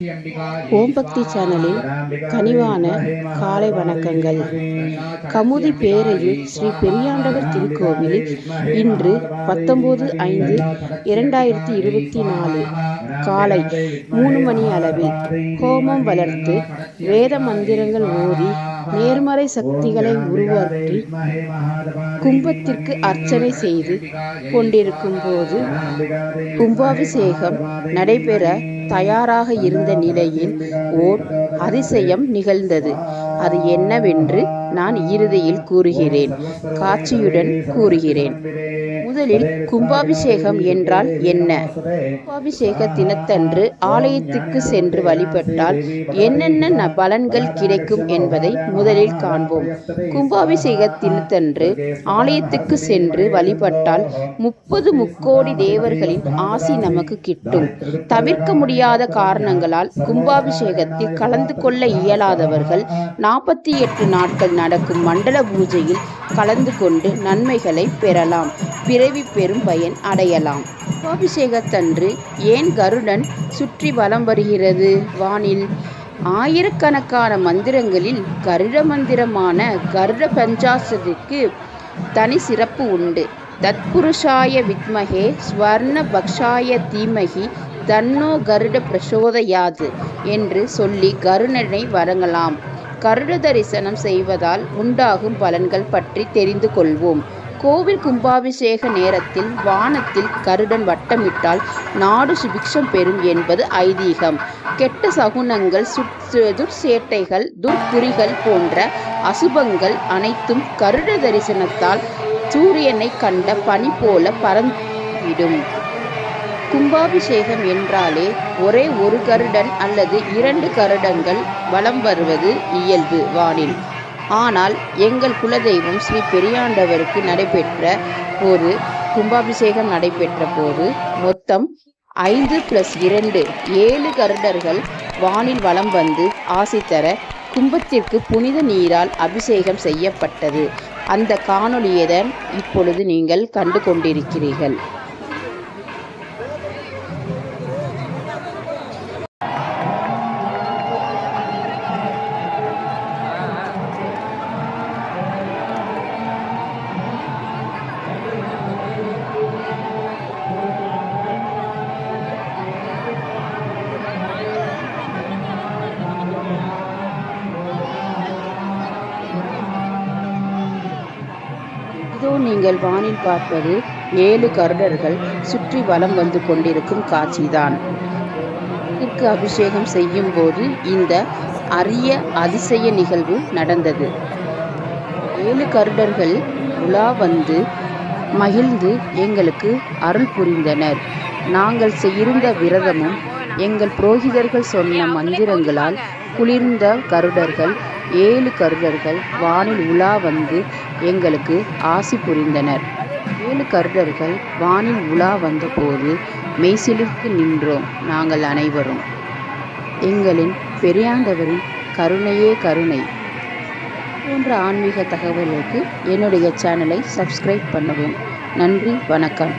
ஓம் பக்தி சேனலில் கனிவான காலை வணக்கங்கள். கமுதி பேரையூர் ஸ்ரீ பெரியாண்டவர் திருக்கோவிலில் இன்று 19/5/2024 காலை 3 மணி அளவில் ஹோமம் வளர்த்து வேத மந்திரங்கள் ஓதி நேர்மறை சக்திகளை உருவாக்கி கும்பத்திற்கு அர்ச்சனை செய்து கொண்டிருக்கும் போது கும்பாபிஷேகம் நடைபெற தயாராக இருந்த நிலையில் ஓர் அதிசயம் நிகழ்ந்தது. அது என்னவென்று நான் இறுதியில் கூறுகிறேன், காட்சியுடன் கூறுகிறேன். முதலில் கும்பாபிஷேகம் என்றால் என்ன? கும்பாபிஷேக தினத்தன்று ஆலயத்துக்கு சென்று வழிபட்டால் என்னென்ன பலன்கள் கிடைக்கும் என்பதை முதலில் காண்போம். கும்பாபிஷேக தினத்தன்று ஆலயத்துக்கு சென்று வழிபட்டால் 30 முக்கோடி தேவர்களின் ஆசி நமக்கு கிட்டும். தவிர்க்க முடியாத காரணங்களால் கும்பாபிஷேகத்தில் கலந்து கொள்ள இயலாதவர்கள் 48 நாட்கள் நடக்கும் மண்டல பூஜையில் கலந்து கொண்டு நன்மைகளை பெறலாம், பிறவி பெறும் பயன் அடையலாம். கும்பாபிஷேகத்தன்று ஏன் கருடன் சுற்றி வலம் வருகிறது வானில்? ஆயிரக்கணக்கான மந்திரங்களில் கருட மந்திரமான கருட பஞ்சாசத்திற்கு தனி சிறப்பு உண்டு. தத்புருஷாய வித்மகே ஸ்வர்ண பக்ஷாய தீமகி தன்னோ கருட பிரசோதயாது என்று சொல்லி கருடனை வணங்கலாம். கருட தரிசனம் செய்வதால் உண்டாகும் பலன்கள் பற்றி தெரிந்து கொள்வோம். கோவில் கும்பாபிஷேக நேரத்தில் வானத்தில் கருடன் வட்டமிட்டால் நாடு சுபிக்ஷம் பெறும் என்பது ஐதீகம். கெட்ட சகுனங்கள், துர்சேட்டைகள், துர்குறிகள் போன்ற அசுபங்கள் அனைத்தும் கருட தரிசனத்தால் சூரியனை கண்ட பனி போல பறந்துவிடும். கும்பாபிஷேகம் என்றாலே ஒரே ஒரு கருடன் அல்லது 2 கருடங்கள் வலம் வருவது இயல்பு வானில். ஆனால் எங்கள் குலதெய்வம் ஸ்ரீ பெரியாண்டவருக்கு நடைபெற்ற ஒரு கும்பாபிஷேகம் நடைபெற்ற போது மொத்தம் 5+2 7 கருடர்கள் வானில் வலம் வந்து ஆசி தர கும்பத்திற்கு புனித நீரால் அபிஷேகம் செய்யப்பட்டது. அந்த காணொளியைதான் இப்பொழுது நீங்கள் கண்டு கொண்டிருக்கிறீர்கள். இதோ நீங்கள் வானில் பார்ப்பது 7 கருடர்கள் சுற்றி வலம் வந்து கொண்டிருக்கும் காட்சிதான். இதற்கு அபிஷேகம் செய்யும் போது இந்த அரிய அதிசய நிகழ்வு நடந்தது. 7 கருடர்கள் உலா வந்து மகிழ்ந்து எங்களுக்கு அருள் புரிந்தனர். நாங்கள் இருந்த விரதமும் எங்கள் புரோகிதர்கள் சொன்ன மந்திரங்களால் குளிர்ந்த கருடர்கள் 7 கருடர்கள் வானில் உலா வந்து எங்களுக்கு ஆசி புரிந்தனர். 7 கருடர்கள் வானில் உலா வந்தபோது மெய்சிலிர்த்து நின்றோம் நாங்கள் அனைவரும். எங்களின் பெரியாண்டவரின் கருணையே கருணை. போன்ற ஆன்மீக தகவலுக்கு என்னுடைய சேனலை சப்ஸ்கிரைப் பண்ணவும். நன்றி, வணக்கம்.